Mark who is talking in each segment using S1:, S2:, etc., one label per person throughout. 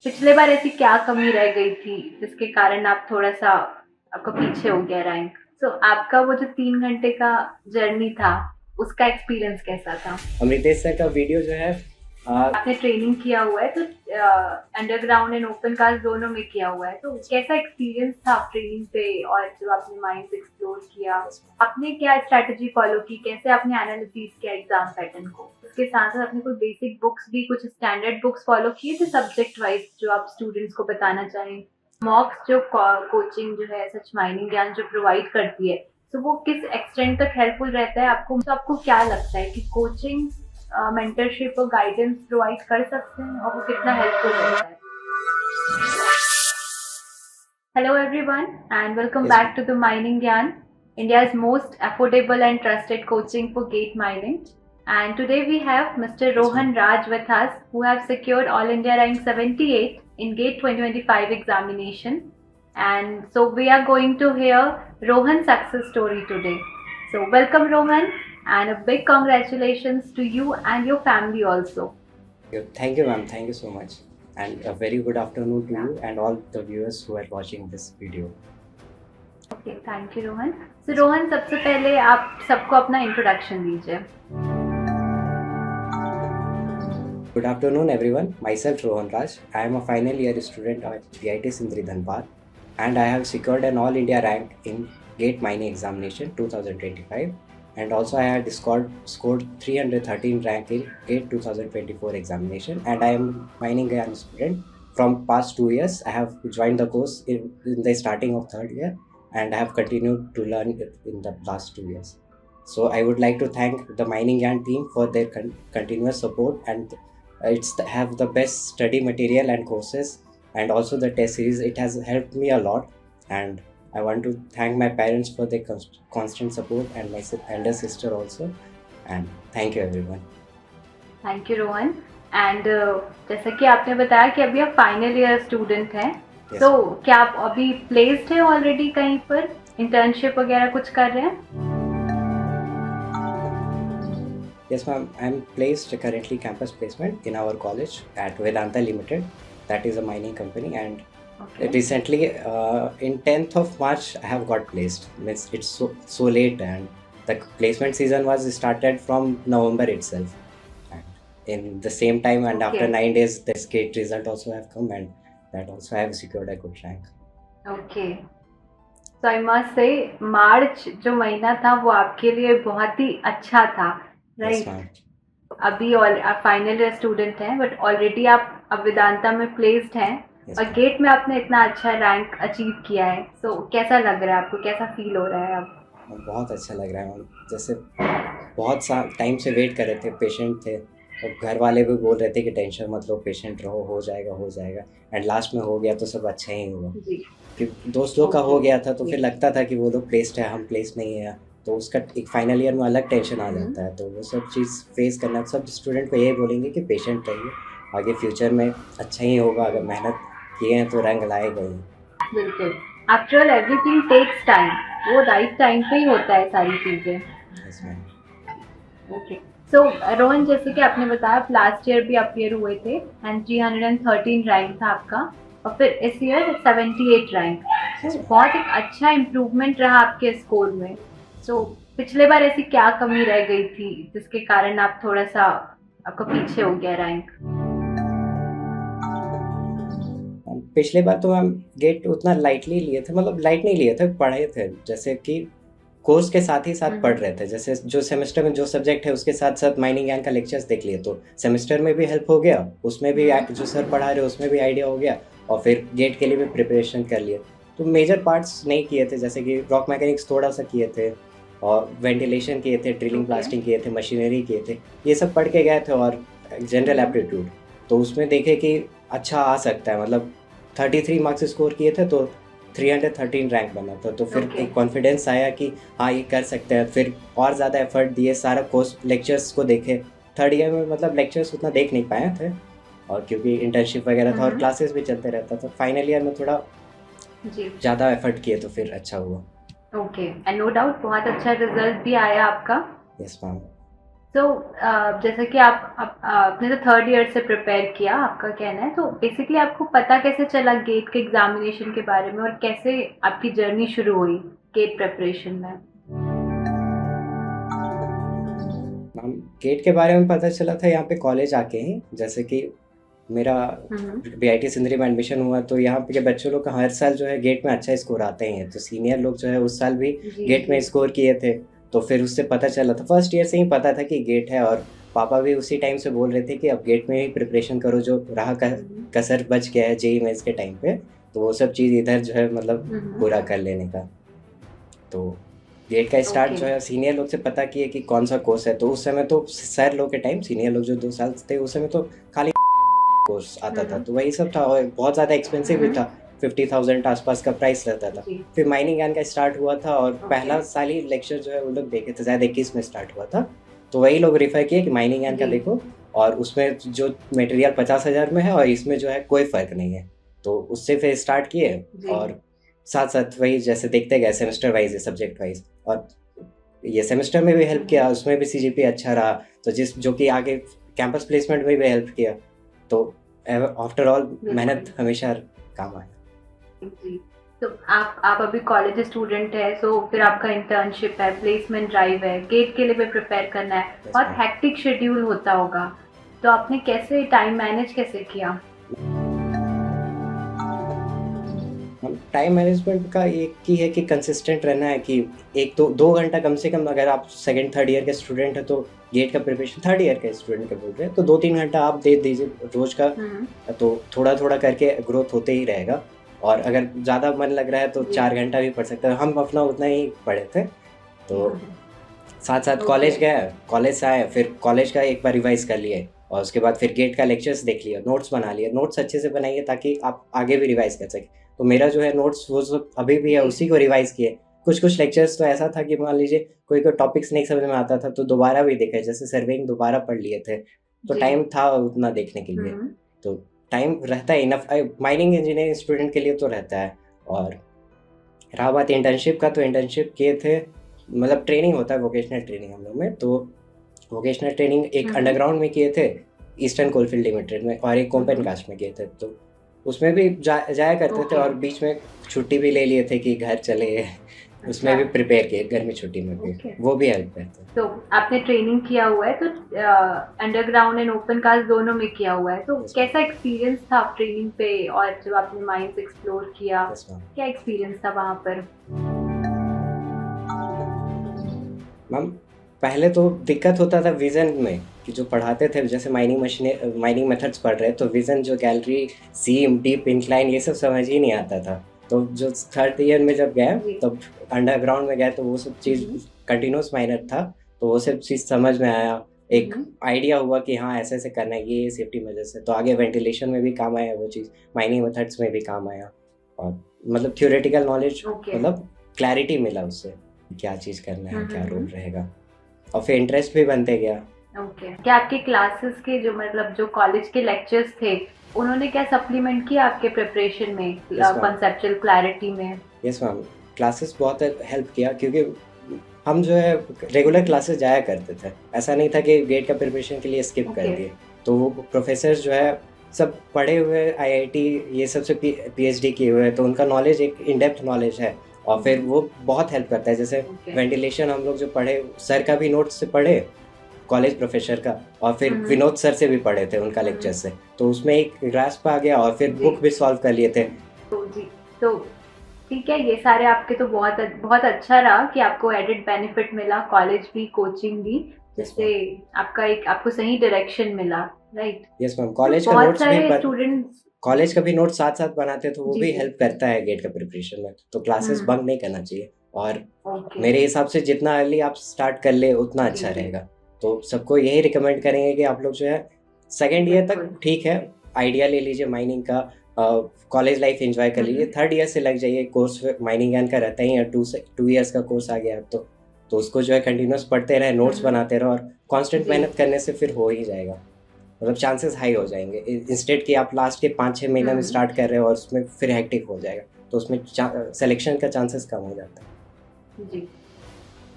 S1: पिछले बार ऐसी क्या कमी रह गई थी जिसके कारण आप थोड़ा-सा आपका पीछे हो गया रैंक? सो आपका वो जो 3 घंटे का जर्नी था, उसका एक्सपीरियंस कैसा था?
S2: अमृतेश सर का वीडियो जो है
S1: आपने ट्रेनिंग किया हुआ है तो अंडरग्राउंड एंड ओपन कास्ट दोनों में किया हुआ है, तो कैसा एक्सपीरियंस था ट्रेनिंग पे और जब आपने माइंड एक्सप्लोर किया? आपने क्या स्ट्रैटेजी फॉलो की? कैसे आपने एनालिसिस किया एग्जाम पैटर्न को? उसके साथ-साथ आपने कोई बेसिक बुक्स भी कुछ स्टैंडर्ड बुक्स फॉलो किए थे सब्जेक्ट वाइज़ जो आप स्टूडेंट्स को बताना चाहें? मॉक्स जो कोचिंग जो है सच माइनिंग ज्ञान जो प्रोवाइड करती है, तो वो किस एक्सटेंट तक हेल्पफुल रहता है आपको? तो आपको क्या लगता है कि कोचिंग मेंटरशिप और गाइडेंस प्रोवाइड कर सकते हैं और वो कितना हेल्पफुल रहता है? Hello everyone and welcome
S2: yes
S1: back
S2: ma'am.
S1: to the Mining Gyan, India's most affordable and trusted coaching for gate mining. And today we have Mr.
S2: Yes,
S1: Rohan
S2: ma'am.
S1: Raj with us, who have secured All India rank 78 in GATE 2025 examination. And so we are going to hear Rohan's success story today. So welcome Rohan and a big congratulations to you and your family also.
S2: Thank you, ma'am. Thank you so much. And a very good afternoon to you and all the viewers who are watching this video.
S1: Okay, thank you Rohan. So Rohan, सबसे पहले आप सबको अपना introduction दीजिए।
S2: Good afternoon, everyone. Myself, Rohan Raj. I am a final year student at VIT Sindri Dhanbad and I have secured an All India rank in GATE Mining Examination 2025 and also I had scored 313 rank in GATE 2024 examination and I am mining a student. From past 2 years, I have joined the course in the starting of third year and I have continued to learn it in the last 2 years. So I would like to thank the Mining Yarn team for their continuous support and have the best study material and courses and also the test series. It has helped me a lot and I want to thank my parents for their constant support and my elder sister also, and thank you everyone.
S1: Thank you Rohan. And जैसा कि आपने बताया कि अभी आप final year student हैं,
S2: Yes,
S1: तो
S2: ma'am.
S1: क्या आप अभी प्लेस्ड हैं ऑलरेडी कहीं पर? इंटर्नशिप वगैरह कुछ कर रहे हैं?
S2: Yes, ma'am. I'm placed currently campus placement in our college at Vedanta Limited. That is a mining company, and
S1: Okay.
S2: recently in 10th of March I have got placed. Means it's so late, and the placement season was started from November itself. And in the same time, and after
S1: Okay.
S2: 9 days, the gate result also have come, and that also I have secured a good rank.
S1: Okay, so I must say March जो महीना था वो आपके लिए बहुत ही अच्छा था,
S2: Yes,
S1: right?
S2: ma'am.
S1: अभी आप फाइनल ईयर स्टूडेंट हैं बट ऑलरेडी आप अब वेदांता में प्लेस्ड हैं
S2: Yes,
S1: और
S2: ma'am.
S1: गेट में आपने इतना अच्छा रैंक अचीव किया है, सो कैसा लग रहा है आपको? कैसा फील हो रहा है अब?
S2: बहुत अच्छा लग रहा है मैम। जैसे बहुत सा टाइम से वेट कर रहे थे, पेशेंट थे और घर वाले भी बोल रहे थे कि टेंशन मत लो, पेशेंट रहो, हो जाएगा एंड लास्ट में हो गया तो सब अच्छा ही हुआ।
S1: जी।
S2: कि दोस्त लोग का हो गया था तो
S1: जी।
S2: फिर लगता था कि वो लोग प्लेस्ड है, हम प्लेस नहीं है, तो उसका एक फाइनल ईयर में अलग टेंशन आ जाता है। तो वो सब चीज़ फेस करना, सब स्टूडेंट को यही बोलेंगे कि पेशेंट रहिए, आगे फ्यूचर में अच्छा ही होगा, अगर मेहनत किए हैं तो रंग लाएगा ही।
S1: बिल्कुल, after all everything takes time, वो राइट टाइम पे ही होता है सारी चीजें।
S2: Yes, ma'am.
S1: ओके, सो रोहन, जैसे कि आपने बताया आप लास्ट ईयर भी अपियर हुए थे एंड 313 रैंक था आपका और फिर इस ईयर 78 रैंक,
S2: Yes,
S1: तो
S2: ma'am.
S1: बहुत एक अच्छा इम्प्रूवमेंट रहा आपके स्कोर में। तो पिछले बार ऐसी क्या कमी रह गई थी जिसके कारण आप थोड़ा-सा आपका पीछे हो गया रैंक?
S2: पिछले बार तो हम गेट उतना लाइटली लिए थे, मतलब लाइट नहीं लिए थे, पढ़े थे, जैसे कि कोर्स के साथ ही साथ पढ़ रहे थे। जैसे जो सेमेस्टर में जो सब्जेक्ट है उसके साथ साथ माइनिंग ज्ञान का लेक्चर्स देख लिए तो सेमेस्टर में भी हेल्प हो गया, उसमें भी जो सर पढ़ा रहे उसमें भी आइडिया हो गया और फिर गेट के लिए भी प्रिपरेशन कर लिए। तो मेजर पार्ट्स नहीं किए थे, जैसे कि रॉक मैकेनिक्स थोड़ा सा किए थे और वेंटिलेशन किए थे, ड्रिलिंग ब्लास्टिंग किए थे, मशीनरी किए थे, ये सब पढ़ के गए थे और जनरल एप्टीट्यूड तो उसमें देखे कि अच्छा आ सकता है। मतलब 33 मार्क्स स्कोर किए थे तो 313 रैंक बना था, तो फिर एक कॉन्फिडेंस आया कि हाँ ये कर सकते हैं। फिर और ज़्यादा एफर्ट दिए, सारा कोर्स लेक्चर्स को देखे। थर्ड ईयर में मतलब लेक्चर्स उतना देख नहीं पाए थे और क्योंकि इंटर्नशिप वगैरह था और क्लासेस भी चलते रहता था, फाइनल ईयर में थोड़ा ज़्यादा एफर्ट किए तो फिर अच्छा हुआ।
S1: ओके, एंड नो डाउट बहुत अच्छा रिजल्ट भी आया आपका।
S2: Yes ma'am.
S1: तो जैसा कि आपने तो थर्ड ईयर से प्रिपेयर किया, आपका कहना है, तो बेसिकली आपको पता कैसे चला गेट के एग्जामिनेशन के बारे में और कैसे आपकी जर्नी शुरू हुई गेट प्रिपरेशन में?
S2: हम गेट के बारे में पता चला था यहाँ पे कॉलेज आके ही, जैसे कि मेरा बीआईटी सिंदरी में एडमिशन हुआ, तो यहाँ पे के बच्चों लोग का हर साल जो है गेट में अच्छा स्कोर आते ही हैं, तो सीनियर लोग जो है उस साल भी गेट में स्कोर किए थे। तो फिर उससे पता चला था, फर्स्ट ईयर से ही पता था कि गेट है, और पापा भी उसी टाइम से बोल रहे थे कि अब गेट में ही प्रिपरेशन करो, जो राह कसर बच गया है जेई मेंस के टाइम पे, तो वो सब चीज़ इधर जो है मतलब पूरा कर लेने का। तो गेट का स्टार्ट जो है सीनियर लोग से पता किए कि कौन सा कोर्स है, तो उस समय तो सर लोग के टाइम सीनियर लोग जो 2 साल थे उस समय तो खाली कोर्स आता था, तो वही सब था, और बहुत ज़्यादा एक्सपेंसिव भी था, 50,000 आसपास का प्राइस रहता था। फिर माइनिंग ज्ञान का स्टार्ट हुआ था, और पहला साल ही लेक्चर जो है वो लोग देखे थे, शायद 21 में स्टार्ट हुआ था, तो वही लोग रेफर किए कि माइनिंग ज्ञान का देखो, और उसमें जो मटेरियल 50,000 में है और इसमें जो है कोई फ़र्क नहीं है, तो उससे फिर स्टार्ट किए, और साथ साथ वही जैसे देखते गए सेमेस्टर वाइज सब्जेक्ट वाइज, और ये सेमेस्टर में भी हेल्प किया, उसमें भी सीजीपी अच्छा रहा, तो जो कि आगे कैंपस प्लेसमेंट में भी हेल्प किया, तो आफ्टर ऑल मेहनत हमेशा काम आया।
S1: जी, तो आप अभी कॉलेज स्टूडेंट है, सो फिर आपका इंटर्नशिप है, प्लेसमेंट ड्राइव है, गेट के लिए भी प्रिपेयर करना है, बहुत हेक्टिक शेड्यूल होता होगा, तो आपने कैसे टाइम मैनेज कैसे किया?
S2: टाइम मैनेजमेंट का एक ही है कि कंसिस्टेंट रहना है, कि एक तो 2 घंटा कम से कम, अगर आप सेकंड थर्ड ईयर के स्टूडेंट हैं तो गेट का प्रिपरेशन थर्ड ईयर के स्टूडेंट का बोल रहे हैं, तो 2-3 घंटा आप दे दीजिए रोज का, तो थोड़ा थोड़ा करके ग्रोथ होते ही रहेगा, और अगर ज़्यादा मन लग रहा है तो 4 घंटा भी पढ़ सकते हैं, हम अपना उतना ही पढ़े थे। तो साथ साथ कॉलेज गए, कॉलेज से आए, फिर कॉलेज का एक बार रिवाइज कर लिए, और उसके बाद फिर गेट का लेक्चर्स देख लिया, नोट्स बना लिए, नोट्स अच्छे से बनाइए ताकि आप आगे भी रिवाइज कर सकें। तो मेरा जो है नोट्स वो सब अभी भी है, उसी को रिवाइज किए। कुछ कुछ लेक्चर्स तो ऐसा था कि मान लीजिए कोई कोई टॉपिक्स नहीं समझ में आता था तो दोबारा भी देखा, जैसे सर्वेइंग दोबारा पढ़ लिए थे, तो टाइम था उतना देखने के लिए, तो टाइम रहता है इनफ, माइनिंग इंजीनियरिंग स्टूडेंट के लिए तो रहता है। और रहा बात इंटर्नशिप का, तो इंटर्नशिप किए थे, मतलब ट्रेनिंग होता है वोकेशनल ट्रेनिंग हम लोग में, तो वोकेशनल ट्रेनिंग एक अंडरग्राउंड में किए थे ईस्टर्न कोलफील्ड लिमिटेड में, और एक कोम्पन कास्ट में किए थे, तो उसमें भी जाया करते थे, और बीच में छुट्टी भी ले लिए थे कि घर चले, उसमें भी प्रिपेयर किए गर्मी छुट्टी में भी, वो भी हेल्प करते हैं।
S1: तो आपने ट्रेनिंग किया हुआ है, तो अंडरग्राउंड एंड ओपन कास्ट दोनों में किया हुआ है, तो कैसा एक्सपीरियंस था ट्रेनिंग पे, और जब आपने माइंस एक्सप्लोर किया, क्या एक्सपीरियंस था वहाँ पर?
S2: मैम पहले तो दिक्कत होता था विज़न में, कि जो पढ़ाते थे, जैसे माइनिंग मेथड्स पढ़ रहे, तो विज़न जो गैलरी सीम डीप इंक्लाइन ये सब समझ ही नहीं आता था, तो जो थर्ड ईयर में जब गए तब अंडरग्राउंड में गए, तो वो सब चीज़ कंटिन्यूस माइनर था, तो वो सब चीज़ समझ में आया, एक आइडिया हुआ कि हाँ ऐसे ऐसे करना है, ये सेफ्टी मेजर्स है, तो आगे वेंटिलेशन में भी काम आया वो चीज़, माइनिंग मेथड्स में भी काम आया, और मतलब थ्योरेटिकल नॉलेज, मतलब क्लैरिटी मिला उससे, क्या चीज़ करना है, क्या रोल रहेगा, और फिर इंटरेस्ट भी बनते गया।
S1: क्या आपके क्लासेस के जो मतलब जो कॉलेज के लेक्चर्स थे, उन्होंने क्या सप्लीमेंट किया आपके प्रिपरेशन में, कॉन्सेप्चुअल क्लैरिटी में?
S2: यस मैम, क्लासेस बहुत हेल्प किया, क्योंकि हम जो है रेगुलर क्लासेस जाया करते थे, ऐसा नहीं था कि गेट का प्रिपरेशन के लिए स्किप कर दिए, तो वो प्रोफेसर जो है सब पढ़े हुए आईआईटी ये सब से पीएचडी किए हुए हैं, तो उनका नॉलेज एक इन डेप्थ नॉलेज है, और फिर वो बहुत हेल्प करता है, जैसे वेंटिलेशन हम लोग जो पढ़े, सर का भी नोट्स से पढ़े, कॉलेज प्रोफेसर का, और फिर विनोद सर से भी पढ़े थे उनका लेक्चर से, तो उसमें एक ग्रास्प आ गया, और फिर बुक भी सॉल्व कर लिए थे।
S1: तो ठीक है, ये सारे आपके तो बहुत बहुत अच्छा रहा कि आपको एडेड बेनिफिट मिला, कॉलेज भी, कोचिंग भी, जिससे आपको सही डायरेक्शन मिला, राइट?
S2: यस मैम, कॉलेज का नोट्स भी स्टूडेंट्स कॉलेज का भी नोट साथ साथ बनाते, तो वो भी हेल्प करता है गेट का प्रिपरेशन में, तो क्लासेस बंक नहीं करना चाहिए, और मेरे हिसाब से जितना अर्ली आप स्टार्ट कर ले उतना अच्छा रहेगा, तो सबको यही रिकमेंड करेंगे कि आप लोग जो है सेकेंड ईयर तक ठीक है आइडिया ले लीजिए माइनिंग का, कॉलेज लाइफ एंजॉय कर लीजिए, थर्ड ईयर से लग जाइए, कोर्स माइनिंग ज्ञान का रहता ही है, 2 ईयर्स का कोर्स आ गया तो उसको जो है कंटिन्यूस पढ़ते रहे, नोट्स बनाते रहे, और कांस्टेंट मेहनत करने से फिर हो ही जाएगा, मतलब चांसेस हाई हो जाएंगे, इंस्टेड कि आप लास्ट के 5-6 महीने में स्टार्ट कर रहे हो और उसमें फिर हेक्टिक हो जाएगा, तो उसमें सिलेक्शन का चांसेस कम हो जाता है।
S1: जी,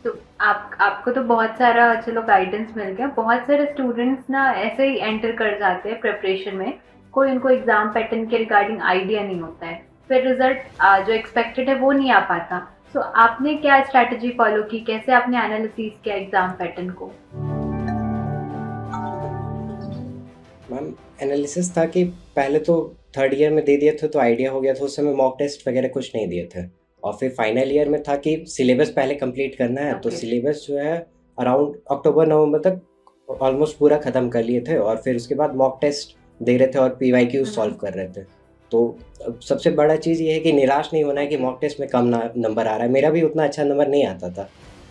S1: तो आपको तो बहुत सारा चलो गाइडेंस मिल गया। बहुत सारे स्टूडेंट्स ना ऐसे ही एंटर कर जाते हैं प्रिपरेशन में, कोई उनको एग्जाम पैटर्न के रिगार्डिंग आइडिया नहीं होता है, फिर रिजल्ट जो एक्सपेक्टेड है वो नहीं आ पाता। सो आपने क्या स्ट्रैटेजी फॉलो की, कैसे आपने एनालिसिस किया एग्जाम पैटर्न को?
S2: मैम एनालिसिस था कि पहले तो थर्ड ईयर में दे दिए थे तो आइडिया हो गया था, उस समय मॉक टेस्ट वगैरह कुछ नहीं दिए थे। और फिर फाइनल ईयर में था कि सिलेबस पहले कंप्लीट करना है, तो
S1: Okay.
S2: सिलेबस जो है अराउंड अक्टूबर नवंबर तक ऑलमोस्ट पूरा ख़त्म कर लिए थे, और फिर उसके बाद मॉक टेस्ट दे रहे थे और PYQ सॉल्व कर रहे थे। तो सबसे बड़ा चीज़ ये है कि निराश नहीं होना है कि मॉक टेस्ट में कम नंबर आ रहा है। मेरा भी उतना अच्छा नंबर नहीं आता था,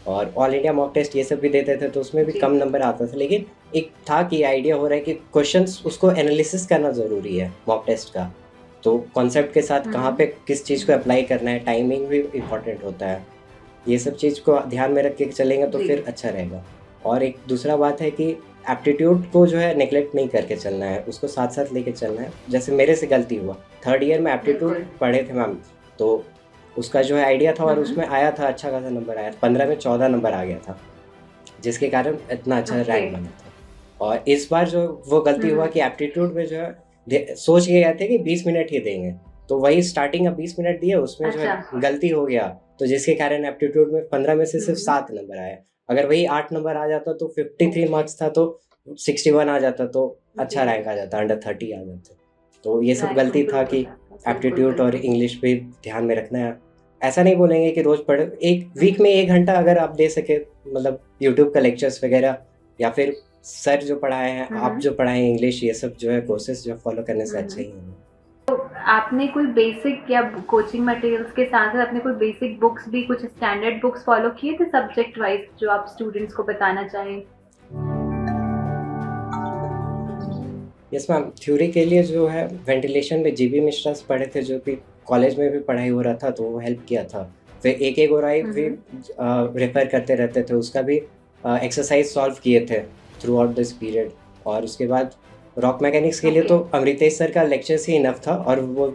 S2: और ऑल इंडिया मॉक टेस्ट ये सब भी देते थे तो उसमें भी
S1: जी।
S2: कम नंबर आता था, लेकिन एक था कि आइडिया हो रहा है कि क्वेश्चंस उसको एनालिसिस करना ज़रूरी है मॉक टेस्ट का। तो कॉन्सेप्ट के साथ कहाँ पे किस चीज़ को अप्लाई करना है, टाइमिंग भी इम्पॉर्टेंट होता है। ये सब चीज़ को ध्यान में रख के चलेंगे तो
S1: जी।
S2: फिर अच्छा रहेगा। और एक दूसरा बात है कि एप्टीट्यूड को जो है नेग्लेक्ट नहीं करके चलना है, उसको साथ-साथ लेके चलना है। जैसे मेरे से गलती हुआ, थर्ड ईयर में एप्टीट्यूड
S1: बिल्कुल।
S2: पढ़े थे मैम, तो उसका जो है आइडिया था और
S1: हम्म।
S2: उसमें आया था, अच्छा खासा नंबर आया, 15 में 14 नंबर आ गया था, जिसके कारण इतना अच्छा
S1: Okay.
S2: रैंक बना था। और इस बार जो वो गलती हुआ कि एप्टीट्यूड में जो है सोच के गए थे कि 20 मिनट ही देंगे, तो वही स्टार्टिंग का 20 मिनट दिए, उसमें जो है
S1: अच्छा।
S2: गलती हो गया, तो जिसके कारण एप्टीट्यूड में 15 में से सिर्फ 7 नंबर आया। अगर वही 8 नंबर आ जाता तो 53 मार्क्स था, तो 61 आ जाता, तो अच्छा
S1: जी।
S2: रैंक आ जाता, अंडर 30 आ जाते। तो ये सब
S1: Right,
S2: गलती था
S1: बिल्कुल,
S2: कि
S1: बिल्कुल,
S2: एप्टीट्यूड और
S1: बिल्कुल।
S2: इंग्लिश भी ध्यान में रखना है। ऐसा नहीं बोलेंगे कि रोज़ पढ़ो, एक वीक में 1 घंटा अगर आप दे सके, मतलब यूट्यूब का लेक्चर्स वगैरह, या फिर सर जो पढ़ाए हैं, आप जो पढ़ाए हैं इंग्लिश, ये सब जो है कोर्सेस जो फॉलो करने से अच्छा ही है।
S1: आपने कोई बेसिक या कोचिंग मटेरियल्स के साथ साथ आपने कोई बेसिक बुक्स भी, कुछ स्टैंडर्ड बुक्स फॉलो किए थे सब्जेक्ट वाइज, जो आप स्टूडेंट्स को बताना चाहें?
S2: यस मैम, थ्योरी के लिए जो है वेंटिलेशन में जीबी मिश्रा से पढ़े थे, जो कि कॉलेज में भी पढ़ाई हो रहा था, तो वो हेल्प किया था। फिर एक गोराई भी रेफर करते रहते थे, उसका भी एक्सरसाइज सॉल्व किए थे थ्रू आउट दिस पीरियड। और उसके बाद रॉक मैकेनिक्स के लिए तो अमृतेश सर का लेक्चर्स ही इनफ था, और वो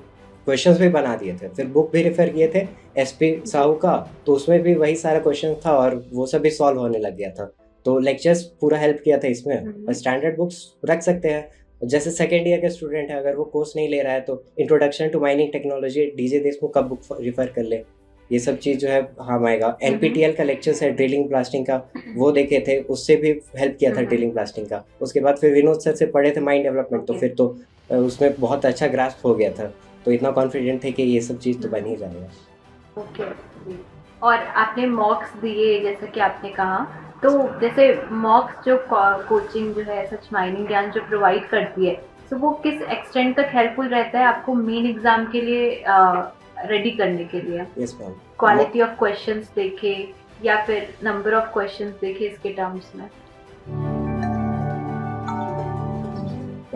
S2: क्वेश्चंस भी बना दिए थे। फिर बुक भी रेफर किए थे SP साहू का, तो उसमें भी वही सारा क्वेश्चन था और वो सब भी सॉल्व होने लग गया था। तो लेक्चर्स पूरा हेल्प किया था इसमें। और स्टैंडर्ड बुक्स रख सकते हैं, जैसे सेकेंड ईयर के स्टूडेंट है, अगर वो कोर्स नहीं ले रहा है तो introduction to mining technology DJ Deshmukh का बुक रिफर कर ले, ये सब चीज़ जो है काम आएगा। NPTEL का लेक्चर्स है ड्रिलिंग ब्लास्टिंग का, वो देखे थे, उससे भी हेल्प किया था ड्रिलिंग ब्लास्टिंग का। उसके बाद फिर विनोद सर से पढ़े थे माइंड डेवलपमेंट, तो फिर तो उसमें बहुत अच्छा ग्रास्प हो गया था, तो इतना कॉन्फिडेंट थे कि ये सब चीज़ तो बन ही जाएगा।
S1: ओके। और आपने मॉक्स दिए जैसा कि आपने कहा, तो जैसे मॉक्स जो कोचिंग जो है सच माइनिंग ज्ञान जो प्रोवाइड करती है, तो वो किस एक्सटेंट तक हेल्पफुल रहता है आपको मेन एग्जाम के लिए रेडी करने के लिए?
S2: Yes ma'am,
S1: quality of questions देखे या फिर नंबर ऑफ क्वेश्चंस देखे इसके टर्म्स में?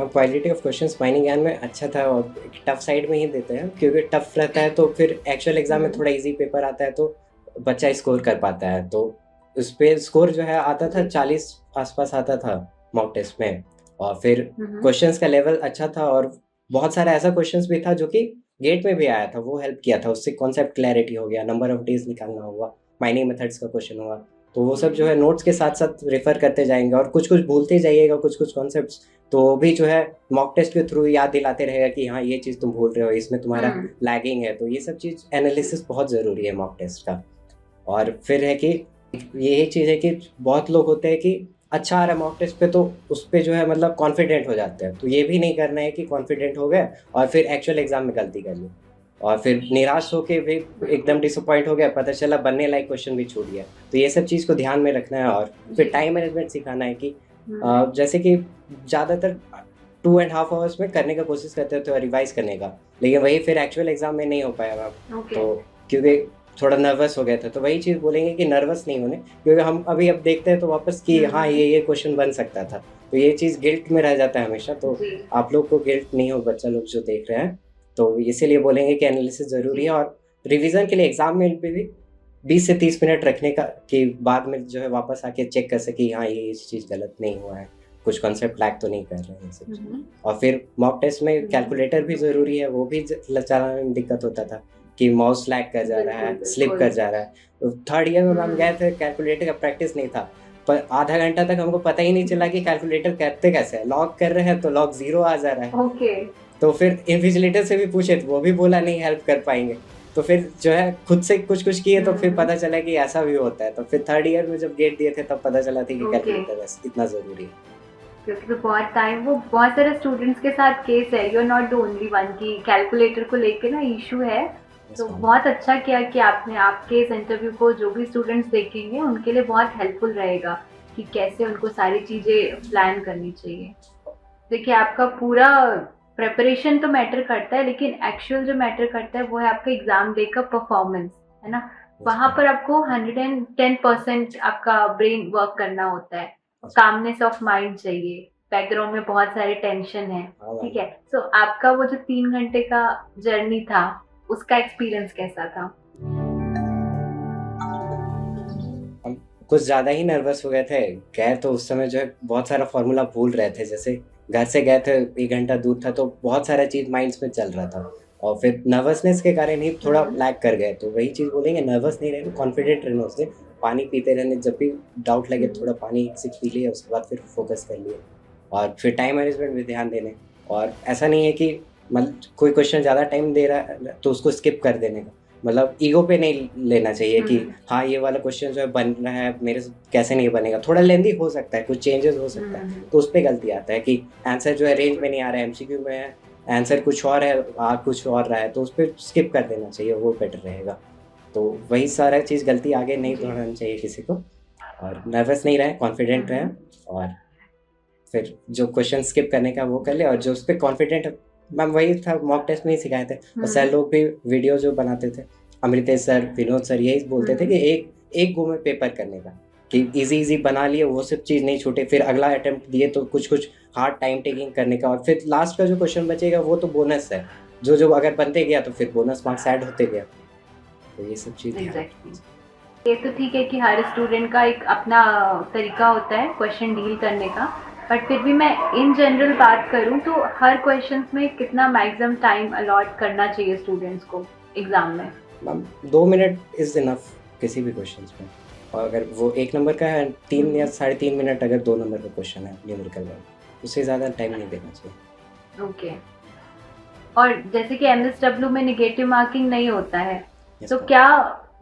S2: क्वालिटी ऑफ क्वेश्चंस माइनिंग ज्ञान में अच्छा था, और टफ साइड में ही देते हैं, क्योंकि टफ रहता है तो फिर एक्चुअल एग्जाम में थोड़ा इजी पेपर आता है तो बच्चा स्कोर कर पाता है। तो उस पे स्कोर जो है आता था 40 आसपास आता था मॉक टेस्ट में। और फिर क्वेश्चंस का लेवल अच्छा था, और बहुत सारा ऐसा क्वेश्चंस भी था जो कि गेट में भी आया था, वो हेल्प किया था। उससे कॉन्सेप्ट क्लैरिटी हो गया, नंबर ऑफ डेज निकालना हुआ, माइनिंग मेथड्स का क्वेश्चन हुआ, तो वो सब जो है नोट्स के साथ साथ रेफर करते जाएंगे, और कुछ कुछ भूलते जाइएगा, कुछ कुछ कॉन्सेप्ट्स तो भी जो है मॉक टेस्ट के थ्रू याद दिलाते रहेगा कि हाँ ये चीज़ तुम भूल रहे हो, इसमें तुम्हारा लैगिंग है। तो ये सब चीज़ एनालिसिस बहुत ज़रूरी है मॉक टेस्ट का। और फिर है कि यही चीज़ है कि बहुत लोग होते हैं कि अच्छा आ रहा है मॉक टेस्ट पे, तो उस पर जो है मतलब कॉन्फिडेंट हो जाते हैं। तो ये भी नहीं करना है कि कॉन्फिडेंट हो गए और फिर एक्चुअल एग्जाम में गलती कर ली, और फिर निराश होके भी एकदम डिसअपॉइंट हो गया, पता चला बनने लायक क्वेश्चन भी छूट गया। तो ये सब चीज़ को ध्यान में रखना है, और फिर टाइम मैनेजमेंट सिखाना है कि जैसे कि ज़्यादातर 2.5 आवर्स में करने का कोशिश करते थे और रिवाइज करने का, लेकिन वही फिर एक्चुअल एग्जाम में नहीं हो पाया मैम। तो क्योंकि थोड़ा नर्वस हो गए थे, तो वही चीज़ बोलेंगे कि नर्वस नहीं होने, क्योंकि हम अभी अब देखते हैं तो वापस कि हाँ ये क्वेश्चन बन सकता था, तो ये चीज़ गिल्ट में रह जाता है हमेशा। तो आप लोग को गिल्ट नहीं हो, बच्चा लोग जो देख रहे हैं, तो इसीलिए बोलेंगे कि एनालिसिस ज़रूरी है। और रिवीजन के लिए एग्जाम में भी 20 से 30 मिनट रखने का, कि बाद में जो है वापस आके चेक कर सके हाँ ये चीज़ गलत नहीं हुआ है, कुछ कॉन्सेप्ट लैग तो नहीं कर रहे हैं सब। और फिर मॉक टेस्ट में कैलकुलेटर भी ज़रूरी है, वो भी चलाने में दिक्कत होता था कि माउस लैग कर जा रहा है,
S1: बिल्कुल,
S2: स्लिप
S1: बिल्कुल।
S2: कर जा रहा है। तो थर्ड ईयर में हम
S1: हुँ।
S2: गए थे, कैलकुलेटर का प्रैक्टिस नहीं था, पर आधा घंटा तक हमको पता ही नहीं चला कि कैलकुलेटर करते कैसे हैं। लॉग कर रहे हैं तो लॉग 0 आ जा रहा है।
S1: ओके।
S2: तो फिर इन्विजिलेटर से भी पूछे तो वो भी बोला नहीं हेल्प कर पाएँगे। तो फिर जो है खुद से कुछ-कुछ किए तो फिर
S1: हुँ।
S2: पता चला कि ऐसा भी होता है। तो फिर थर्ड ईयर में जब गेट दिए थे तब पता चला था कि
S1: ओके।
S2: कैलकुलेटर बस इतना ज़रूरी है।
S1: क्योंकि तो बहुत टाइम वो बहुत सारे स्टूडेंट्स के साथ केस है, you are not the only one कि कैलकुलेटर को लेके ना इशू है।
S2: यस
S1: तो
S2: मैम।
S1: बहुत अच्छा किया कि आपने आपके इस इंटरव्यू को जो भी स्टूडेंट्स देखेंगे उनके लिए बहुत हेल्पफुल रहेगा कि कैसे उनको सारी चीज़ें प्लान करनी चाहिए। देखिए आपका पूरा प्रिपरेशन तो मैटर करता है, लेकिन एक्चुअल जो मैटर करता है वो है आपका एग्ज़ाम डे का परफॉर्मेंस, है ना? वहाँ पर आपको 110% आपका ब्रेन वर्क करना होता है। कामनेस ऑफ माइंड चाहिए, बैकग्राउंड में बहुत सारे टेंशन है,
S2: हाँ मैम।
S1: ठीक है? सो आपका वो जो 3 घंटे का जर्नी था, उसका एक्सपीरियंस कैसा था?
S2: हम कुछ ज़्यादा ही नर्वस हो गए थे। गए तो उस समय जो है बहुत सारा फ़ॉर्मूला भूल रहे थे। जैसे घर से गए थे 1 घंटा दूर था तो बहुत सारा चीज़ माइंड्स में चल रहा था और फिर नर्वसनेस के कारण ही थोड़ा
S1: हुँ।
S2: लैग कर गए। तो वही चीज़ बोलेंगे नर्वस नहीं रहना, कॉन्फिडेंट रहना उस दिन। पानी पीते रहने, जब भी डाउट लगे
S1: हुँ।
S2: थोड़ा पानी एक सिप पी लिया, उसके बाद फिर फ़ोकस कर लिए और फिर टाइम मैनेजमेंट में ध्यान देने। और ऐसा नहीं है कि कोई क्वेश्चन ज़्यादा टाइम दे रहा है तो उसको स्किप कर देने का। मतलब ईगो पे नहीं लेना चाहिए कि
S1: हुँ।
S2: हाँ, ये वाला क्वेश्चन जो है बन रहा है, मेरे से कैसे नहीं बनेगा? थोड़ा लेंदी हो सकता है, कुछ चेंजेस हो सकता है,
S1: हुँ।
S2: तो उसपे गलती आता है कि आंसर जो है रेंज में नहीं आ रहा है, एमसीक्यू में है, आंसर कुछ और है, आ कुछ और रहा है, तो उसपे स्किप कर देना चाहिए, वो बेटर रहेगा। तो वही सारा चीज़ गलती आगे नहीं
S1: जी।
S2: दोहरानी चाहिए किसी को और नर्वस नहीं रहें, कॉन्फिडेंट रहें
S1: हुँ।
S2: और फिर जो क्वेश्चन स्किप करने का वो कर ले और जो उसपे कॉन्फिडेंट मैम वही था मॉक टेस्ट में ही सिखाए थे और
S1: हुँ।
S2: सर लोग भी वीडियो जो बनाते थे, अमृतेश सर, विनोद सर यही बोलते थे
S1: हुँ।
S2: कि एक गो में पेपर करने का, कि इज़ी बना लिए वो सब चीज़ नहीं छूटे, फिर अगला अटेम्प्ट दिए तो कुछ-कुछ हार्ड टाइम टेकिंग करने का और फिर लास्ट का जो क्वेश्चन बचेगा वो तो बोनस है। जो अगर बनते गया तो फिर बोनस मार्क्स ऐड होते गया। तो ये सब चीज़ ध्यान
S1: एग्ज़ैक्टली। ये तो ठीक है कि हर स्टूडेंट का एक अपना तरीका होता है क्वेश्चन डील करने का, बट फिर भी मैं इन जनरल बात करूँ तो हर क्वेश्चंस में कितना मैक्सिमम टाइम अलॉट करना चाहिए स्टूडेंट्स को एग्ज़ाम में?
S2: मैम 2 मिनट इज़ इनफ किसी भी क्वेश्चंस में और अगर वो 1 नंबर का है 3 या
S1: हुँ।
S2: साढ़े 3 मिनट अगर 2 नंबर का क्वेश्चन है न्यूमेरिकल वाला, उससे ज़्यादा टाइम नहीं देना चाहिए।
S1: ओके। और जैसे कि एमएसडब्ल्यू में नेगेटिव मार्किंग नहीं होता है,
S2: यस
S1: तो
S2: मैम।
S1: क्या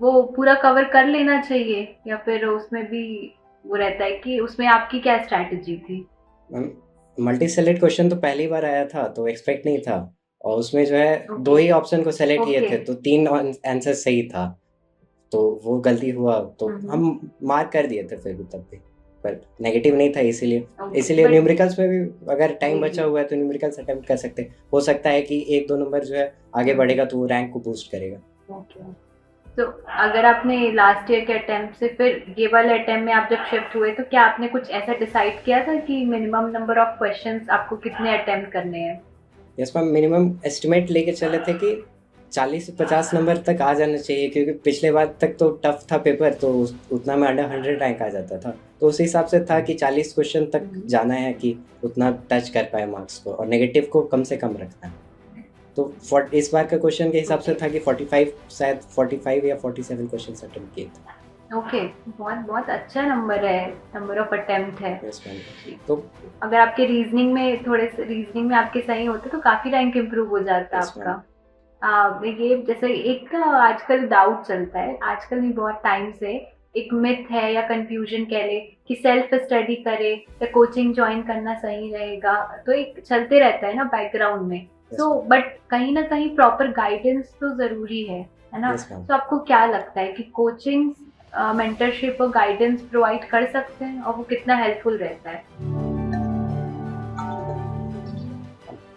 S1: वो पूरा कवर कर लेना चाहिए या फिर उसमें भी वो रहता है कि उसमें आपकी क्या स्ट्रैटेजी थी?
S2: मैम मल्टी सेलेक्ट क्वेश्चन तो पहली बार आया था तो एक्सपेक्ट नहीं था और उसमें जो है 2
S1: ओके।
S2: ही ऑप्शन को सेलेक्ट किए
S1: ओके।
S2: थे तो 3 आंसर सही था। तो वो गलती हुआ तो
S1: हुँ, हुँ।
S2: हम मार्क कर दिए थे फिर भी तब भी, पर नेगेटिव नहीं था इसीलिए।
S1: ओके,
S2: इसीलिए
S1: बट
S2: न्यूमेरिकल्स में भी अगर टाइम
S1: जी,
S2: बचा
S1: जी।
S2: हुआ है तो न्यूमेरिकल्स अटेम्प्ट कर सकते हैं। हो सकता है कि 1-2 नंबर जो है आगे
S1: हुँ।
S2: बढ़ेगा तो वो रैंक को बूस्ट करेगा।
S1: ओके। तो अगर आपने लास्ट ईयर के अटेम्प्ट से फिर ये वाले अटेम्प्ट में आप जब शिफ्ट हुए तो क्या आपने कुछ ऐसा डिसाइड किया था कि मिनिमम नंबर ऑफ क्वेश्चंस आपको कितने अटेम्प्ट करने हैं?
S2: यस मैम मिनिमम एस्टिमेट लेके चले थे कि 40 से 50 नंबर तक आ जाना चाहिए क्योंकि पिछले बार तक तो टफ था पेपर तो उतना में अंडर 100 रैंक आ जाता था। तो उस हिसाब से था कि 40 क्वेश्चन तक
S1: हुँ।
S2: जाना है कि उतना टच कर पाए मार्क्स को और नेगेटिव को कम से कम रखना है। तो इस बार का क्वेश्चन के हिसाब से
S1: ओके।
S2: था कि 45 शायद 45 या 47 क्वेश्चंस अटेम्प्ट किए थे।
S1: ओके, बहुत बहुत अच्छा नंबर है, नंबर ऑफ अटेम्प्ट है।
S2: Yes ma'am.
S1: जी।
S2: तो
S1: अगर आपके रीजनिंग में थोड़े से रीजनिंग में आपके सही होते तो काफ़ी रैंक इम्प्रूव हो जाता
S2: यस मैम।
S1: आपका। ये जैसे एक ना आजकल डाउट चलता है, आजकल नहीं बहुत टाइम से एक मिथ है या कंफ्यूजन कह ले कि सेल्फ स्टडी करे या कोचिंग ज्वाइन करना सही रहेगा, तो एक चलते रहता है ना बैकग्राउंड में।
S2: यस
S1: तो
S2: मैम।
S1: बट कहीं ना कहीं प्रॉपर गाइडेंस तो ज़रूरी है ना?
S2: Yes ma'am.
S1: तो आपको क्या लगता है कि कोचिंग मेंटरशिप और गाइडेंस प्रोवाइड कर सकते हैं और वो कितना हेल्पफुल रहता है?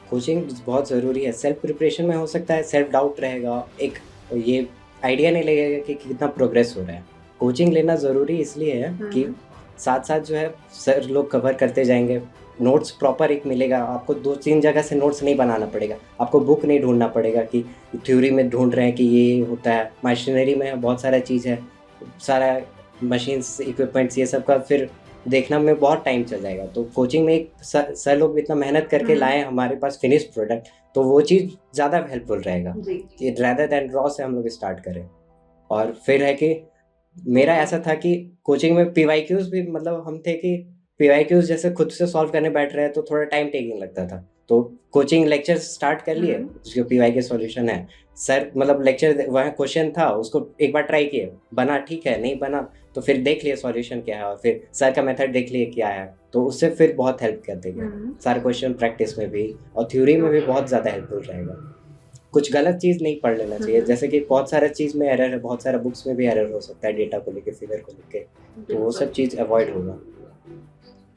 S2: कोचिंग बहुत ज़रूरी है। सेल्फ प्रिपरेशन में हो सकता है सेल्फ डाउट रहेगा, एक ये आइडिया नहीं लगेगा कि कितना प्रोग्रेस हो रहा है। कोचिंग लेना ज़रूरी इसलिए है कि
S1: हुँ।
S2: साथ-साथ जो है सर लोग कवर करते जाएँगे, नोट्स प्रॉपर एक मिलेगा, आपको 2-3 जगह से नोट्स नहीं बनाना पड़ेगा, आपको बुक नहीं ढूँढना पड़ेगा कि थ्योरी में ढूँढ रहे हैं कि ये होता है, मशीनरी में बहुत सारा चीज़ है, सारा मशीन्स, इक्विपमेंट्स ये सब का फिर देखना में बहुत टाइम चल जाएगा। तो कोचिंग में एक सर लोग भी इतना मेहनत करके
S1: हुँ।
S2: लाए हैं हमारे पास फिनिश्ड प्रोडक्ट, तो वो चीज़ ज़्यादा हेल्पफुल रहेगा
S1: जी
S2: कि रेदर देन रॉ से हम लोग स्टार्ट करें। और फिर है कि मेरा ऐसा था कि कोचिंग में पीवाईक्यूज भी मतलब हम थे कि पीवाईक्यूज जैसे खुद से सॉल्व करने बैठ रहे हैं तो थोड़ा टाइम टेकिंग लगता था। तो कोचिंग लेक्चर स्टार्ट कर लिए, जो पीवाई के सॉल्यूशन है, सर मतलब लेक्चर वहाँ क्वेश्चन था उसको एक बार ट्राई किए, बना ठीक है, नहीं बना तो फिर देख लिए सॉल्यूशन क्या है और फिर सर का मेथड देख लिए क्या है, तो उससे फिर बहुत हेल्प कर देगा। सारे क्वेश्चन प्रैक्टिस में भी और थ्योरी में भी बहुत ज़्यादा हेल्पफुल रहेगा। कुछ गलत चीज़ नहीं पढ़ लेना चाहिए, जैसे कि बहुत सारा चीज़ में एरर है, बहुत सारा बुक्स में भी एरर हो सकता है डेटा को लेके, फिगर को लेके, तो वो सब चीज़ अवॉइड होगा।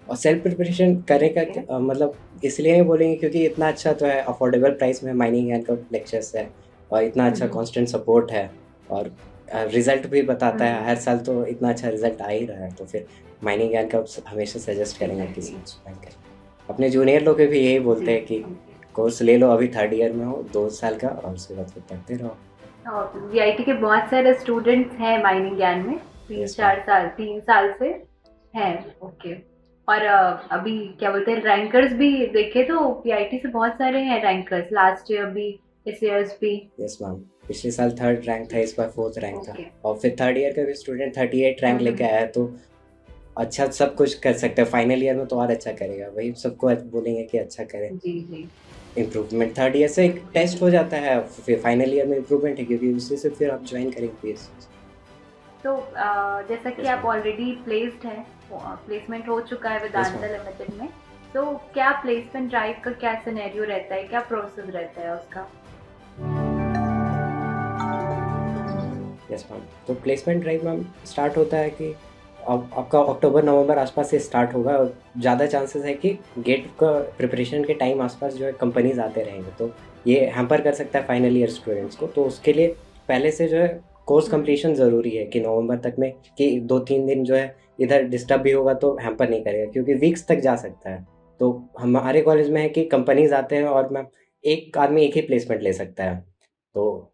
S2: और सेल्फ प्रिपरेशन करने का मतलब इसलिए नहीं बोलेंगे क्योंकि इतना अच्छा तो है, अफोर्डेबल प्राइस में माइनिंग एंड का लेक्चर्स है और इतना अच्छा कांस्टेंट सपोर्ट है और रिजल्ट भी बताता है हर साल, तो इतना अच्छा रिजल्ट आ ही रहा है, तो फिर माइनिंग एंड का हमेशा सजेस्ट करेंगे किसी बैंक का। अपने जूनियर लोग भी यही बोलते हैं कि कोर्स ले लो, अभी 3rd ईयर में हो, 2 साल का, और उसके बाद फिर पढ़ते रहो।
S1: वीआईटी के बहुत सारे स्टूडेंट्स हैं माइनिंग ज्ञान में, 3 साल से हैं। ओके। और अभी क्या बोलते हैं, रैंकर्स भी देखे तो पीआईटी से बहुत सारे हैं रैंकर्स, लास्ट ईयर भी, इस ईयर्स भी।
S2: यस मैम, पिछले साल 3rd रैंक था, इस बार 4th रैंक था, और फिर 3rd ईयर का भी स्टूडेंट 38 रैंक लेके आया है, तो अच्छा सब कुछ कर सकते हैं। फाइनल ईयर में तो और अच्छा करेगा, वही सबको बोलेंगे कि अच्छा करें।
S1: जी जी।
S2: इम्प्रूवमेंट 3rd ईयर से एक टेस्ट हो जाता है, फिर फाइनल ईयर में इम्प्रूवमेंट है, क्योंकि उससे से फिर आप ज्वाइन करेंगे पीएससी।
S1: तो जैसा कि आप ऑलरेडी प्लेस्ड हैं, प्लेसमेंट हो चुका है वेदांता लिमिटेड में, तो क्या प्लेसमेंट ड्राइव का क्या सिनेरियो रहता है, क्या प्रोसेस रहता है उसका?
S2: यस मैम, तो प्लेसमेंट ड्राइव मैम स्टार्ट होता है कि अब आपका अक्टूबर नवंबर आसपास से स्टार्ट होगा, और ज़्यादा चांसेस है कि गेट का प्रिपरेशन के टाइम आसपास जो है कंपनीज आते रहेंगे, तो ये हैम्पर कर सकता है फाइनल ईयर स्टूडेंट्स को। तो उसके लिए पहले से जो है कोर्स कंप्लीशन ज़रूरी है कि नवंबर तक में, कि 2-3 दिन जो है इधर डिस्टर्ब भी होगा तो हैम्पर नहीं करेगा, क्योंकि वीक्स तक जा सकता है। तो हमारे कॉलेज में है कि कंपनीज आते हैं और मैम एक आदमी एक ही प्लेसमेंट ले सकता है, तो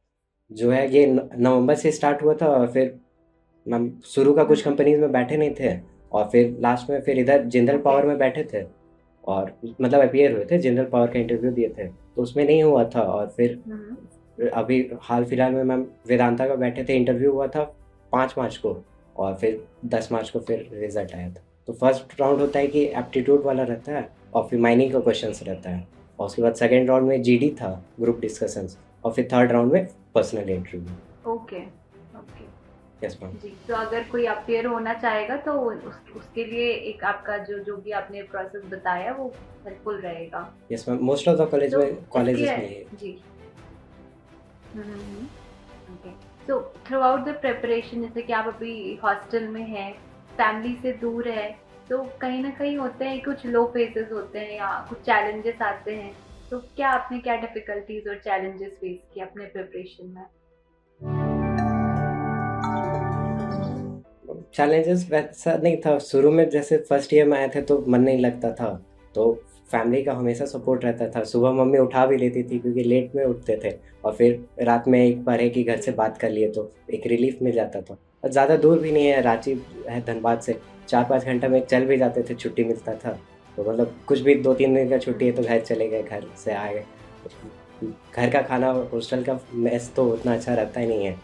S2: जो है ये नवंबर से स्टार्ट हुआ था, और फिर मैम शुरू का कुछ कंपनीज में बैठे नहीं थे, और फिर लास्ट में फिर इधर जिंदल पावर में बैठे थे, और मतलब अपीयर हुए थे, जिंदल पावर का इंटरव्यू दिए थे, तो उसमें नहीं हुआ था। और फिर अभी हाल फिलहाल में मैम वेदांता का बैठे थे, इंटरव्यू हुआ था 5 मार्च को, और फिर 10 मार्च को फिर रिजल्ट आया था। तो फर्स्ट राउंड होता है कि एप्टीट्यूड वाला रहता है, और फिर माइनिंग का क्वेश्चंस रहता है, और उसके बाद सेकेंड राउंड में जीडी था, ग्रुप डिस्कशंस, और फिर थर्ड राउंड में personal interview.
S1: Okay okay.
S2: Yes ma'am.
S1: जी, तो अगर कोई अपीयर होना चाहेगा तो उसके लिए एक आपका जो भी आपने प्रोसेस बताया वो हेल्पफुल रहेगा।
S2: Yes ma'am, most of the colleges में
S1: जी। ओके। तो थ्रू आउट द प्रिपरेशन, जैसे कि आप अभी हॉस्टल में हैं, फैमिली से दूर है, तो कहीं ना कहीं होते हैं कुछ लो फेजेस होते हैं या कुछ चैलेंजेस आते हैं, तो क्या आपने क्या डिफिकल्टीज और चैलेंजेस फेस किए अपने प्रिपरेशन में?
S2: चैलेंजेस वैसा नहीं था शुरू में, जैसे फर्स्ट ईयर में आए थे तो मन नहीं लगता था, तो फैमिली का हमेशा सपोर्ट रहता था। सुबह मम्मी उठा भी लेती थी क्योंकि लेट में उठते थे, और फिर रात में एक बार है कि घर से बात कर लिए तो एक रिलीफ मिल जाता था। और ज़्यादा दूर भी नहीं है, रांची है धनबाद से, 4-5 घंटा में चल भी जाते थे, छुट्टी मिलता था, तो मतलब कुछ भी 2-3 दिन का छुट्टी है तो घर चले गए, घर से आ गए। घर का खाना, हॉस्टल का मेस तो उतना अच्छा रहता ही नहीं है,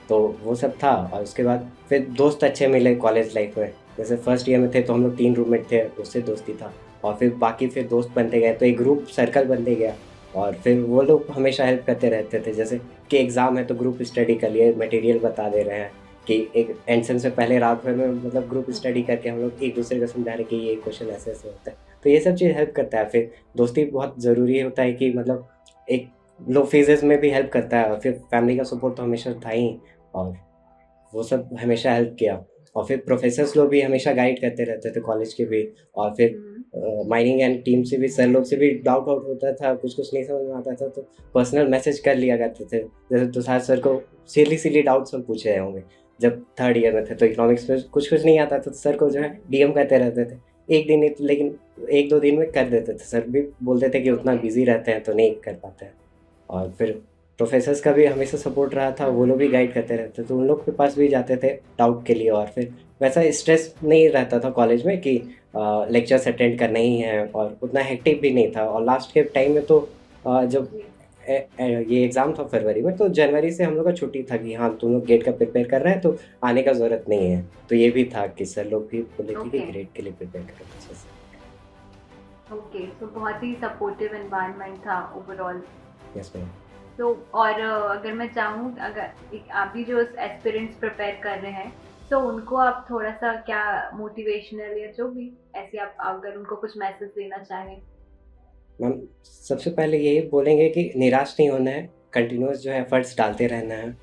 S2: तो वो सब था। और उसके बाद फिर दोस्त अच्छे मिले कॉलेज लाइफ में, जैसे फर्स्ट ईयर में थे तो हम लोग 3 रूममेट थे, उससे दोस्ती था, और फिर बाकी फिर दोस्त बनते गए, तो एक ग्रुप सर्कल बनते गया, और फिर वो लोग हमेशा हेल्प करते रहते थे। जैसे कि एग्ज़ाम है तो ग्रुप स्टडी कर लिए, मटेरियल बता दे रहे हैं, कि एक एंसन से पहले रात भर में मतलब ग्रुप स्टडी करके हम लोग एक दूसरे को समझा रहे कि ये क्वेश्चन ऐसे ऐसे होता है, तो ये सब चीज़ हेल्प करता है। फिर दोस्ती बहुत ज़रूरी होता है कि मतलब एक लो फेजेस में भी हेल्प करता है, और फिर फैमिली का सपोर्ट तो हमेशा था ही, और वो सब हमेशा हेल्प किया। और फिर प्रोफेसर्स लोग भी हमेशा गाइड करते रहते थे कॉलेज के भी, और फिर माइनिंग एंड टीम से भी सर लोग से भी डाउट आउट होता था, कुछ कुछ नहीं समझ में आता था तो पर्सनल मैसेज कर लिया करते थे। जैसे तुषार सर को सिली डाउट्स में पूछे होंगे जब 3rd ईयर में थे, तो इकोनॉमिक्स में कुछ कुछ नहीं आता था तो सर को जो है डीएम करते रहते थे, एक दिन लेकिन 1-2 दिन में कर देते थे। सर भी बोलते थे कि उतना बिजी रहते हैं तो नहीं कर पाते हैं। और फिर प्रोफेसर्स का भी हमेशा सपोर्ट रहा था, वो लोग भी गाइड करते रहते, तो उन लोग के पास भी जाते थे डाउट के लिए। और फिर वैसा स्ट्रेस नहीं रहता था कॉलेज में कि लेक्चर्स अटेंड करना ही है, और उतना हेक्टिक भी नहीं था। और लास्ट के टाइम में तो जब ये एग्ज़ाम था फरवरी में, तो जनवरी से हम लोग का छुट्टी था कि हाँ, तुम लोग गेट का प्रिपेयर कर रहे हैं तो आने का ज़रूरत नहीं है। तो ये भी था कि सर लोग भी बोले थे कि
S1: ओके,
S2: ग्रेड के लिए प्रिपेयर करो अच्छे से।
S1: ओके, सो बहुत ही सपोर्टिव एनवायरनमेंट था ओवरऑल।
S2: Yes ma'am.
S1: तो और अगर मैं चाहूँ, अगर एक आप भी जो एस्पिरेंट्स प्रिपेयर कर रहे हैं, तो उनको आप थोड़ा-सा क्या मोटिवेशनल या जो भी ऐसे आप अगर उनको कुछ मैसेज देना चाहें?
S2: मैम, सबसे पहले यही बोलेंगे कि निराश नहीं होना है, कंटिन्यूअस जो है एफर्ट्स डालते रहना है।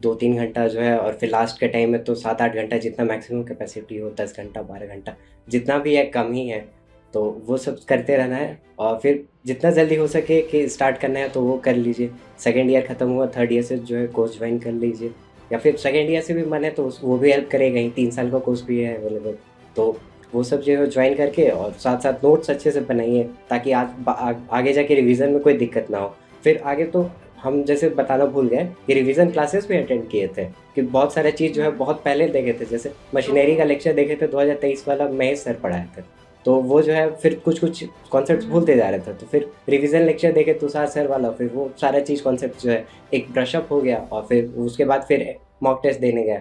S2: 2-3 घंटा जो है और फिर लास्ट के टाइम में तो 7-8 घंटा जितना मैक्सिमम कैपेसिटी हो, 10 घंटा, 12 घंटा, जितना भी है कम ही है। तो वो सब करते रहना है और फिर जितना जल्दी हो सके कि स्टार्ट करना है तो वो कर लीजिए। सेकंड ईयर खत्म हुआ, थर्ड ईयर से जो है कोर्स जॉइन कर लीजिए, या फिर सेकंड ईयर से भी मन है तो वो भी हेल्प करेगा ही, 3 साल का कोर्स भी है अवेलेबल। तो वो सब जो है जॉइन करके और साथ-साथ नोट्स अच्छे से बनाइए ताकि आगे जाके रिवीजन में कोई दिक्कत ना हो। फिर आगे तो हम जैसे बताना भूल गए कि रिवीजन क्लासेस भी अटेंड किए थे, कि बहुत सारा चीज़ जो है
S1: हुँ,
S2: बहुत पहले देखे थे। जैसे मशीनरी
S1: ओके।
S2: का लेक्चर देखे थे 2023 वाला, महेश सर पढ़ाए थे। तो वो जो है फिर कुछ-कुछ कॉन्सेप्ट्स
S1: हुँ,
S2: भूलते जा रहे थे। तो फिर रिवीजन लेक्चर देखे तुषार सर वाला, फिर वो सारा चीज़ कॉन्सेप्ट जो है एक ब्रश अप हो गया और फिर उसके बाद फिर मॉक टेस्ट देने गए।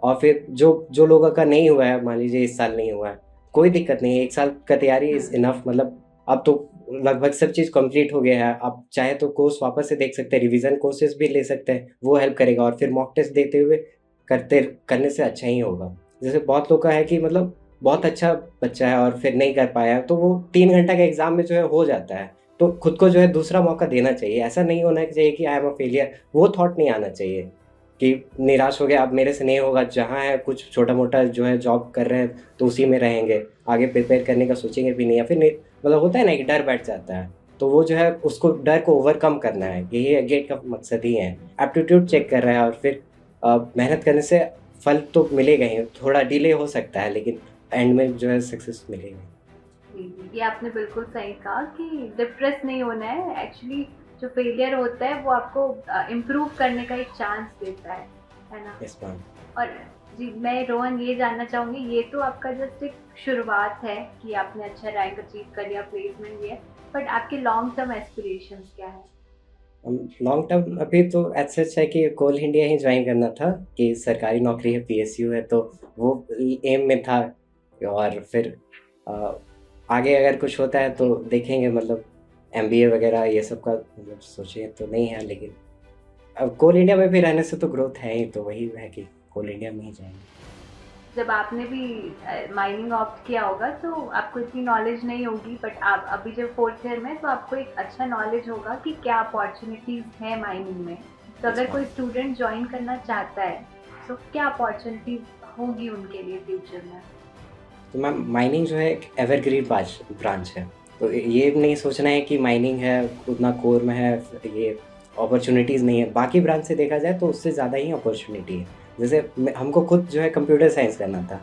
S2: और फिर जो जो लोगों का नहीं हुआ है, मान लीजिए इस साल नहीं हुआ है, कोई दिक्कत नहीं है, 1 साल का तैयारी
S1: हुँ,
S2: इज़ इनफ। मतलब अब तो लगभग सब चीज़ कंप्लीट हो गया है। आप चाहे तो कोर्स वापस से देख सकते हैं, रिवीजन कोर्सेज़ भी ले सकते हैं, वो हेल्प करेगा और फिर मॉक टेस्ट देते हुए करने से अच्छा ही होगा। जैसे बहुत लोग का है कि मतलब बहुत अच्छा बच्चा है और फिर नहीं कर पाया, तो वो 3 घंटा के एग्ज़ाम में जो है हो जाता है। तो खुद को जो है दूसरा मौका देना चाहिए। ऐसा नहीं होना चाहिए कि आई एम अ फेलियर, वो थॉट नहीं आना चाहिए कि निराश हो गया, अब मेरे से नहीं होगा। जहाँ है कुछ छोटा-मोटा जो है जॉब कर रहे हैं, तो उसी में रहेंगे। आगे प्रिपेयर करने का सोचेंगे भी नहीं, या फिर नहीं, मतलब होता है ना, एक डर बैठ जाता है। तो वो जो है उसको, डर को ओवरकम करना है, यही गेट का मकसद ही है। एप्टीट्यूड चेक कर रहा है और फिर मेहनत करने से फल तो मिलेगा ही। थोड़ा डिले हो सकता है लेकिन एंड में जो है सक्सेस मिलेगी।
S1: जी, जी, ये आपने बिल्कुल सही कहा कि डिप्रेस नहीं होना है। एक्चुअली जो फेलियर होता है वो आपको इम्प्रूव करने का एक चांस देता है ना?
S2: Yes ma'am.
S1: और जी, मैं रोहन ये जानना चाहूँगी, ये तो आपका जस्ट एक शुरुआत है कि आपने अच्छा रैंक अचीव कर लिया, प्लेसमेंट लिया, बट आपके लॉन्ग टर्म एस्पिरेशंस क्या हैं?
S2: लॉन्ग टर्म अभी तो एज़ सच है कि कोल इंडिया ही जॉइन करना था, कि सरकारी नौकरी है, पीएसयू है, तो वो एम में था। और फिर अ, आगे अगर कुछ होता है तो देखेंगे, मतलब एमबीए वगैरह ये सब का मतलब सोचे तो नहीं है, लेकिन अब कोल इंडिया में भी रहने से तो ग्रोथ है ही, तो वही है कि कोल इंडिया में ही जाएँगे।
S1: जब आपने भी माइनिंग ऑप्ट किया होगा तो आपको इतनी नॉलेज नहीं होगी, बट आप अभी जब फोर्थ ईयर में, तो आपको एक अच्छा नॉलेज होगा कि क्या अपॉर्चुनिटीज़ हैं माइनिंग में। तो
S2: यस
S1: अगर
S2: मैम।
S1: कोई स्टूडेंट ज्वाइन करना चाहता है, तो क्या अपॉर्चुनिटीज़ होगी उनके लिए फ्यूचर में?
S2: तो मैम, माइनिंग जो है एक एवरग्रीन ब्रांच है। तो ये नहीं सोचना है कि माइनिंग है उतना कोर में है, ये अपॉर्चुनिटीज़ नहीं है। बाकी ब्रांच से देखा जाए तो उससे ज़्यादा ही अपॉर्चुनिटी है। जैसे हमको खुद जो है कंप्यूटर साइंस करना था,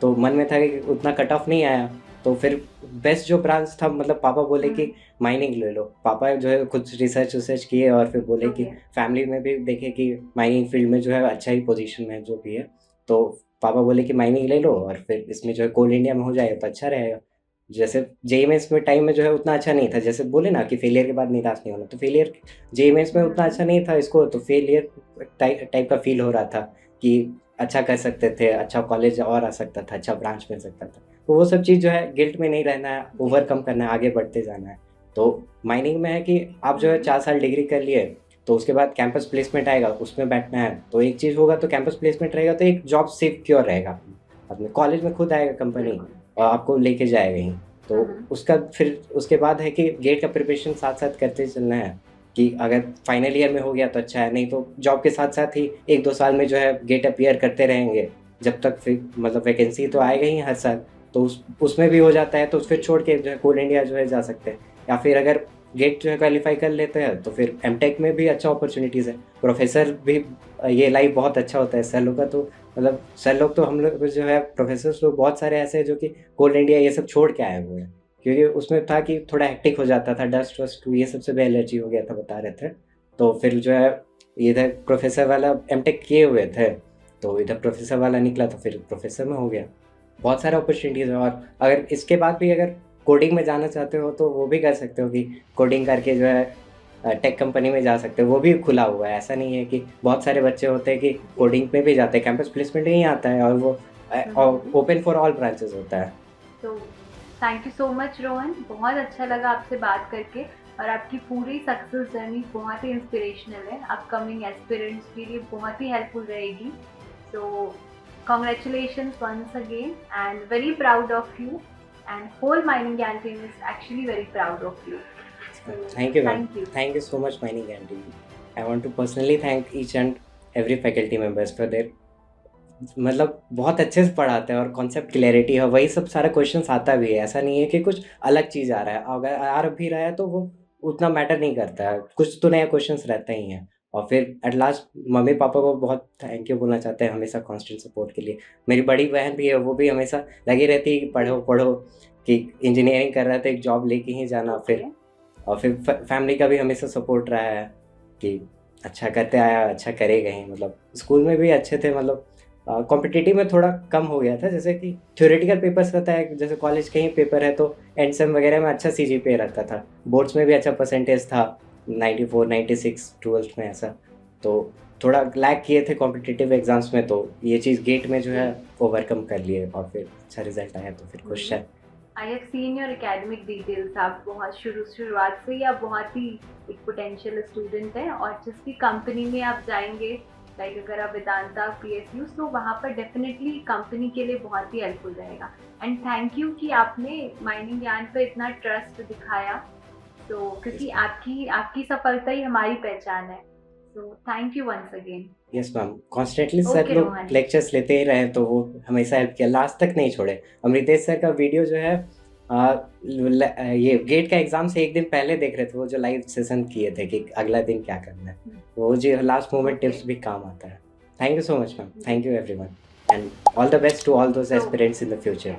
S2: तो मन में था कि उतना कट ऑफ नहीं आया, तो फिर बेस्ट जो ब्रांच था, मतलब पापा बोले
S1: हुँ,
S2: कि माइनिंग ले लो। पापा जो है कुछ रिसर्च विसर्च किए और फिर बोले कि
S1: ओके।
S2: फैमिली में भी देखे कि माइनिंग फील्ड में जो है अच्छा ही पोजीशन में जो भी है। तो पापा बोले कि माइनिंग ले लो और फिर इसमें जो है कोल इंडिया में हो जाएगा तो अच्छा रहेगा। जैसे जेईई मेंस में टाइम में जो है उतना अच्छा नहीं था, जैसे बोले ना कि फेलियर के बाद निराश नहीं होना, तो फेलियर जेईई मेंस में उतना
S1: हुँ,
S2: अच्छा नहीं था इसको, तो फेलियर टाइप का फ़ील हो रहा था कि अच्छा कर सकते थे, अच्छा कॉलेज और आ सकता था, अच्छा ब्रांच मिल सकता था। तो वो सब चीज़ जो है गिल्ट में नहीं रहना है,
S1: जी।
S2: ओवरकम करना है, आगे बढ़ते जाना है। तो माइनिंग में है कि आप जो है
S1: हुँ,
S2: 4 साल डिग्री कर लिए, तो उसके बाद कैंपस प्लेसमेंट आएगा, उसमें बैठना है। तो एक चीज़ होगा, तो कैंपस प्लेसमेंट रहेगा तो एक जॉब सिक्योर रहेगा। अपने कॉलेज में खुद आएगा कंपनी
S1: बिल्कुल।
S2: और आपको लेके जाएगा ही। तो
S1: हुँ, हुँ,
S2: उसका फिर उसके बाद है कि गेट का प्रिपरेशन साथ-साथ करते चलना है, कि अगर फाइनल ईयर में हो गया तो अच्छा है, नहीं तो जॉब के साथ-साथ ही 1-2 साल में जो है गेट अपीयर करते रहेंगे, जब तक फिर मतलब वैकेंसी तो
S1: हुँ,
S2: आएगा ही हर साल। तो उसमें भी हो जाता है तो फिर
S1: जी।
S2: छोड़ के जो है कोल इंडिया जो है जा सकते हैं। या फिर अगर गेट जो है क्वालीफाई कर लेते हैं तो फिर एमटेक में भी अच्छा अपॉर्च्युनिटीज़ है। प्रोफ़ेसर भी ये लाइफ़ बहुत अच्छा होता है। सर लोग का तो मतलब सर लोग तो हम लोग जो है प्रोफ़ेसर्स लोग बहुत सारे ऐसे हैं जो कि कोल इंडिया ये सब छोड़ के आए हुए हैं। क्योंकि उसमें था कि थोड़ा हेक्टिक हो जाता था, डस्ट-वस्ट ये सब से भी एलर्जी हो गया था, बता रहे थे। तो फिर जो है इधर प्रोफ़ेसर वाला एमटेक किए हुए थे, तो इधर प्रोफ़ेसर वाला निकला तो फिर प्रोफ़ेसर में हो गया। बहुत सारे अपॉर्च्युनिटीज़ हैं और अगर इसके बाद भी अगर कोडिंग में जाना चाहते हो तो वो भी कर सकते हो, कि कोडिंग करके जो है टेक कंपनी में जा सकते हैं, वो भी खुला हुआ है। ऐसा नहीं है कि बहुत सारे बच्चे होते हैं कि कोडिंग में भी जाते हैं, कैंपस प्लेसमेंट ही आता है और वो ओपन फॉर ऑल ब्रांचेस होता है।
S1: तो thank you so much Rohan, बहुत अच्छा लगा आपसे बात करके और आपकी पूरी सक्सेस जर्नी बहुत ही इंस्पिरेशनल है, अपकमिंग एस्पिरेंट्स के लिए बहुत ही हेल्पफुल रहेगी। So congratulations once again and very proud of you and whole mining Gyan team is actually very proud of you.
S2: Thank you, ma'am. Thank you so much, Mining Gyan team. I want to personally thank each and every faculty members for their मतलब बहुत अच्छे से पढ़ाते हैं और concept clarity है, वही सब सारा क्वेश्चंस आता भी है। ऐसा नहीं है कि कुछ अलग चीज़ आ रहा है, अगर आ भी रहा है तो वो उतना मैटर नहीं करता है, कुछ तो नया क्वेश्चंस रहता ही है। और फिर एट लास्ट मम्मी पापा को बहुत थैंक यू बोलना चाहते हैं हमेशा कांस्टेंट सपोर्ट के लिए। मेरी बड़ी बहन भी है, वो भी हमेशा लगी रहती है कि पढ़ो पढ़ो, कि इंजीनियरिंग कर रहा था, एक जॉब लेके ही जाना। फिर फैमिली का भी हमेशा सपोर्ट रहा है कि अच्छा करते आया, अच्छा करेगा ही। मतलब स्कूल में भी अच्छे थे, मतलब कॉम्पिटिटिव में थोड़ा कम हो गया था, जैसे कि थ्योरेटिकल पेपर्स रहता है, जैसे कॉलेज के ही पेपर है तो एंड सेम वगैरह में अच्छा CGPA रहता था, बोर्ड्स में भी अच्छा परसेंटेज था 94 96 ट्वेल्थ में ऐसा। तो थोड़ा लैग किए थे कॉम्पिटिटिव एग्जाम्स में, तो ये चीज़ गेट में जो है ओवरकम कर लिए और फिर अच्छा रिजल्ट आया, तो फिर खुश है।
S1: I have seen your academic details, आप बहुत शुरुआत से ही आप बहुत ही एक पोटेंशियल स्टूडेंट हैं और जिस भी कंपनी में आप जाएंगे, लाइक अगर आप वेदांता PSU, तो वहाँ पर डेफिनेटली कंपनी के लिए बहुत ही हेल्पफुल रहेगा। एंड थैंक यू कि आपने माइनिंग ज्ञान पर इतना ट्रस्ट दिखाया, तो क्योंकि आपकी सफलता ही हमारी पहचान है। So thank you once again.
S2: Yes ma'am, constantly sir लोग लेक्चर्स लेते ही रहे, तो वो हमेशा हेल्प किया, लास्ट तक नहीं छोड़े। अमृतेश सर का वीडियो जो है ये गेट का एग्जाम से एक दिन पहले देख रहे थे, वो जो लाइव सेशन किए थे कि अगला दिन क्या करना है, वो जो लास्ट मोमेंट टिप्स भी काम आता है। Thank you so much ma'am, thank you everyone and all the best to all those aspirants in the future.